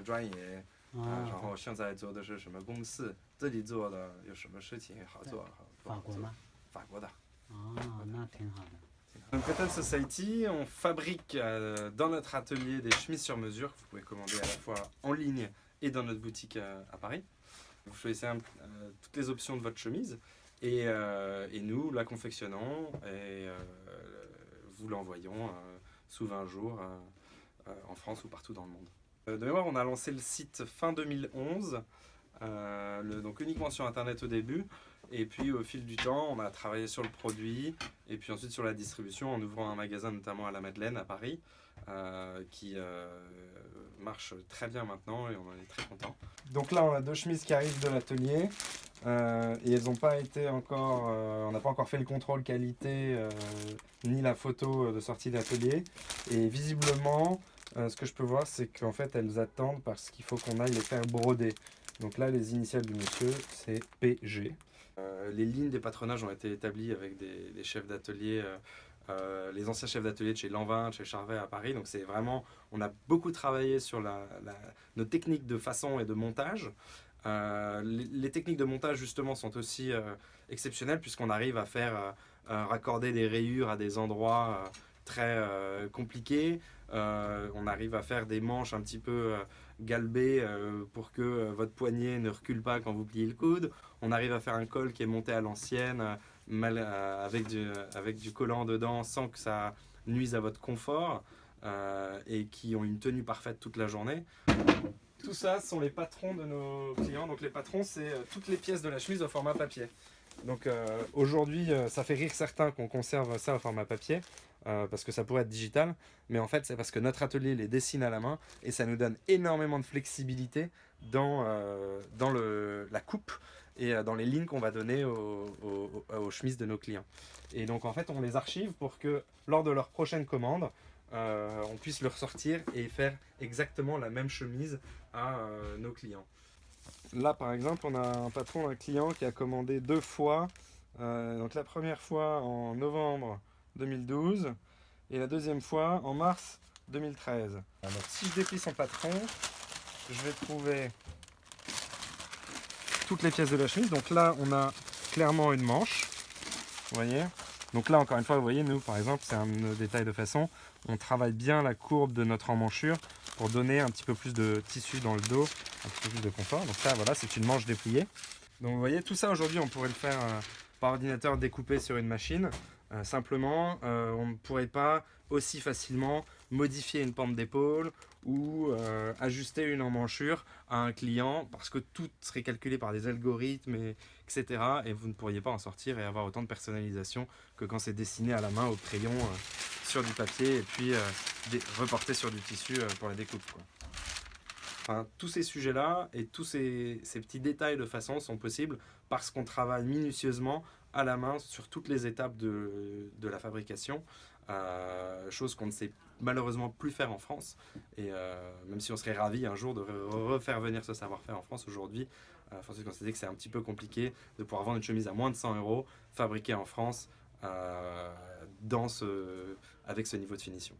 专业，然哦，后现在做的是什么公司，这里做的有什么事情好做，不好做？法国吗？法国的。哦，那挺好的。Donc Petal Society, on fabrique dans notre atelier des chemises sur mesure que vous pouvez commander à la fois en ligne et dans notre boutique à Paris. Vous choisissez toutes les options de votre chemise et nous la confectionnons et vous l'envoyons sous 20 jours en France ou partout dans le monde. De mémoire, on a lancé le site fin 2011, donc uniquement sur Internet au début. Et puis au fil du temps, on a travaillé sur le produit et puis ensuite sur la distribution en ouvrant un magasin notamment à la Madeleine à Paris qui marche très bien maintenant et on en est très content. Donc là, on a deux chemises qui arrivent de l'atelier et elles n'ont pas été encore, on n'a pas encore fait le contrôle qualité ni la photo de sortie d'atelier. Et visiblement, ce que je peux voir, c'est qu'en fait, elles attendent parce qu'il faut qu'on aille les faire broder. Donc là, les initiales du monsieur, c'est PG. Les lignes des patronages ont été établies avec des chefs d'atelier, les anciens chefs d'atelier de chez Lanvin, de chez Charvet à Paris. Donc c'est vraiment, on a beaucoup travaillé sur nos techniques de façon et de montage. Les techniques de montage justement sont aussi exceptionnelles puisqu'on arrive à faire raccorder des rayures à des endroits très compliqués. On arrive à faire des manches un petit peu galbées pour que votre poignet ne recule pas quand vous pliez le coude. On arrive à faire un col qui est monté à l'ancienne avec du collant dedans sans que ça nuise à votre confort et qui ont une tenue parfaite toute la journée. Tout ça sont les patrons de nos clients. Donc les patrons, c'est toutes les pièces de la chemise au format papier. Donc aujourd'hui, ça fait rire certains qu'on conserve ça au format papier, parce que ça pourrait être digital, mais en fait c'est parce que notre atelier les dessine à la main et ça nous donne énormément de flexibilité dans la coupe et dans les lignes qu'on va donner aux chemises de nos clients. Et donc en fait on les archive pour que lors de leur prochaine commande, on puisse le ressortir et faire exactement la même chemise à nos clients. Là, par exemple, on a un patron, un client qui a commandé 2 fois. Donc la première fois en novembre 2012 et la deuxième fois en mars 2013. Donc si je déplie son patron, je vais trouver toutes les pièces de la chemise. Donc là, on a clairement une manche. Vous voyez ? Donc là, encore une fois, vous voyez, nous, par exemple, c'est un détail de façon. On travaille bien la courbe de notre emmanchure pour donner un petit peu plus de tissu dans le dos, un petit peu plus de confort. Donc ça, voilà, c'est une manche dépliée. Donc vous voyez, tout ça aujourd'hui, on pourrait le faire par ordinateur découpé sur une machine. Simplement, on ne pourrait pas aussi facilement modifier une pente d'épaule ou ajuster une emmanchure à un client parce que tout serait calculé par des algorithmes, etc. Et vous ne pourriez pas en sortir et avoir autant de personnalisation que quand c'est dessiné à la main au crayon sur du papier et puis reporté sur du tissu pour la découpe, quoi. Enfin, tous ces sujets-là et tous ces petits détails de façon sont possibles parce qu'on travaille minutieusement à la main sur toutes les étapes de la fabrication, chose qu'on ne sait malheureusement plus faire en France. Et même si on serait ravi un jour de refaire venir ce savoir-faire en France, aujourd'hui, force est de constater que c'est un petit peu compliqué de pouvoir vendre une chemise à moins de 100 euros fabriquée en France avec ce niveau de finition.